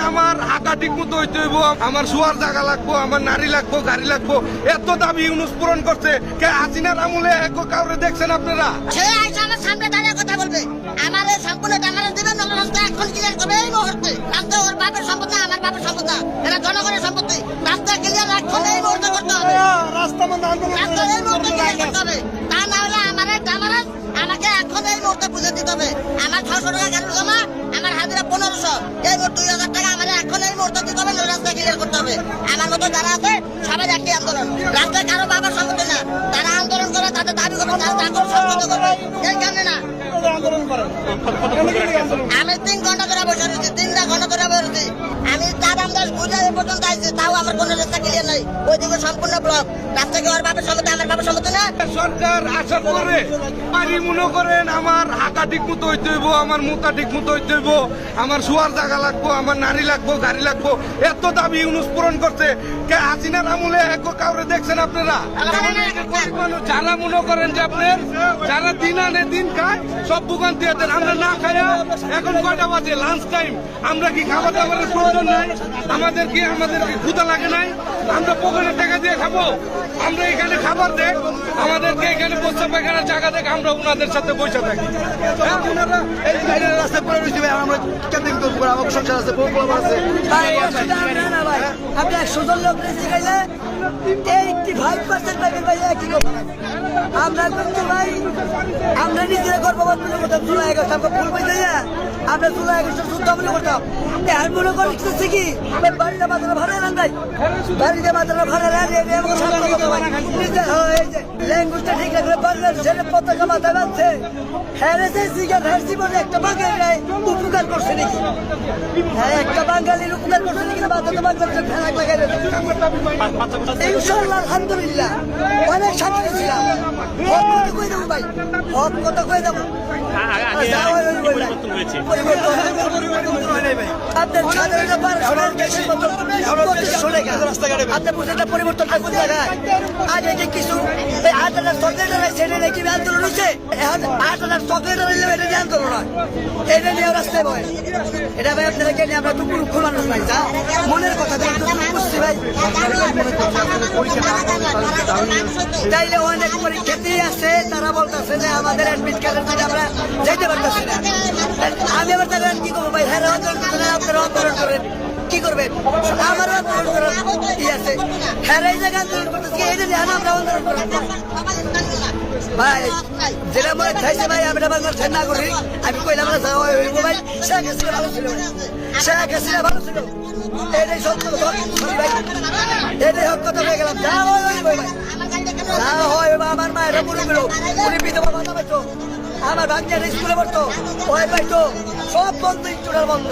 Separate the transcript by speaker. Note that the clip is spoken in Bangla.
Speaker 1: আমার হাঁকা ঠিক মতো হইতে হইব, আমার শোয়ার জায়গা লাগবো, আমার নারী লাগবো, গাড়ি লাগবো, এত দাবি ইউনুস পূরণ করছে। হাসিনার আমলে কাউরে দেখছেন আপনারা?
Speaker 2: সে আইসা আমার সামনে দাঁড়িয়ে কথা বলবে, আমার সম্পূর্ণ টাকা দেবেন, রাস্তা এখন ক্লিয়ার করবে এই মুহূর্তে। রাস্তা ওর বাপের সম্পদ না, আমার বাপের সম্পদ না, এটা জনগণের সম্পত্তি। রাস্তা ক্লিয়ার এখন এই মুহূর্তে করতে হবে, রাস্তা এই মুহূর্তে ক্লিয়ার করতে হবে। তা না হলে আমাকে এখন এই মুহূর্তে বুঝে দিতে হবে। আমার 600 টাকা গাড়ির জমা, আমার হাজিরা 1500, এই মোট 2000 টাকা আমার এখন এই মুহূর্তে দিতে হবে, রাস্তা ক্লিয়ার করতে হবে। আমার মতো যারা আছে সবাই একই আন্দোলন, রাস্তায় কারো বাবার সম্পত্তি না, তারা আন্দোলন করে, তাদের দাবি করবে, তারা তাকে সংগত করবে, এই কারণে না। আমি 3 ঘন্টা ধরে বসে রয়েছি, 3টা ঘন্টা ধরে বসে রয়েছি। আমি চাঁদাম দাস বুঝে এ পর্যন্ত আইছি, তাও আমার কোনো রাস্তা ক্লিয়ার নাই। ওইদিকে সম্পূর্ণ ব্লক, রাস্তা কি ওর বাপের সম্পত্তি, আমার বাপের সম্পত্তি না।
Speaker 1: সরকার আসার পরে পানি মনে করেন আমার হাঁকা ঠিক মতো হইতে হইব, আমার মুতা ঠিক মতো হইতে হইব, আমার শোয়ার জায়গা লাগবো, আমার নারী লাগবো, গাড়ি লাগবো, এত দাবি ইউনুস পূরণ করছে। হাসিনার আমলে কাউরে দেখছেন আপনারা? যারা মনে করেন যে আপনার যারা দিন আনে দিন খায়, সব দোকান দিয়ে দেন, আমরা না খাই। এখন কয়টা বাজে? Lunch time. আমরা কি খাবার দাবারের প্রয়োজন নাই? আমাদের কি ক্ষুধা লাগে নাই? আমরা পকেটের টাকা দিয়ে খাবো? আমরা এখানে খাবার দেখ, আমাদেরকে এখানে বসে পায়খানার জায়গা দেখ, আমরা ওনাদের সাথে বসে থাকি।
Speaker 3: রাস্তায় পড়ে রয়েছে ভাই, আমরা কেমন করবো? আমার সংসার আছে, বউ বাবা আছে।
Speaker 4: আপনি 100 জন লোক রেসি খাইলে 85% পাইবেন ভাই একই রকম। আমরা কিন্তু ভাই আমরা নিজেরা গর্ববোধ মনে করতাম, জুলাই আগস্ট আমরা ফুল বই দিয়ে আমরা জুলাই আগস্টের যুদ্ধ মনে করতাম। এখন মনে করতেছে কি বাড়িতে মাথাটা ভাড়া নেন ভাই, বাড়িতে মাথাটা ভাড়া নেন, ল্যাঙ্গুয়েজটা ঠিক রাখলে বাংলার ছেলে পতাকা মাথায় বাঁধছে। একটা বাঙালির উপকার করছে নাকি? হ্যাঁ, একটা বাঙালির উপকার করছে নাকি? ইনশাল্লাহ আলহামদুলিল্লাহ অনেক শান্তি ছিলাম। কয়ে দেবো ভাই, সব কথা কয়ে দেবো। আপনার পরিবর্তনটা কোন জায়গায়? আগে যে কিছু 8,000 চকলেট সেটা নাকি আন্দোলন হচ্ছে, এখন 8,000 চকলেট এটা নিয়ে আন্দোলন হয়, এটা নিয়ে রাস্তায় বয়। এটা ভাই আপনাদেরকে নিয়ে আমরা টুকু রুক্ষ মানুষ ভাই, যা মনের কথা বুঝছি ভাই। তাইলে অনেক পরীক্ষার্থী আছে, তারা বলতেছে যে আমাদের অ্যাডমিট কার্ডের জন্য আমরা যাইতে পারতেছি না। আমি আবার তাহলে কি করবো ভাই? হ্যাঁ, আন্দোলন করতে আপনারা আন্দোলন করেন, কি করবেন? আমার আন্দোলন করার কি আছে? হ্যাঁ, এই জায়গায় আন্দোলন করতেছি, এটা নিয়ে আমরা আন্দোলন করবো ভাই। যেটা মনে চাইছে ভাই, আমি বাংলাদেশের নাগরিক, আমি কইলাম না ভাই শেখ হাসিনা ভালো ছিল, শেখ হাসিনা ভালো ছিল, এটাই সত্য ভাই, এটাই হক কথা হয়ে গেলাম। যা হয় ভাই, যা হয় আমার মায়েরা মুরব্বী লোক, উনি বিধবা ভাতা পাইতো, আমার ভাগ্যের স্কুলে পড়তো, ওই পাইতো, সব বন্ধ, ইন্টার বন্ধ।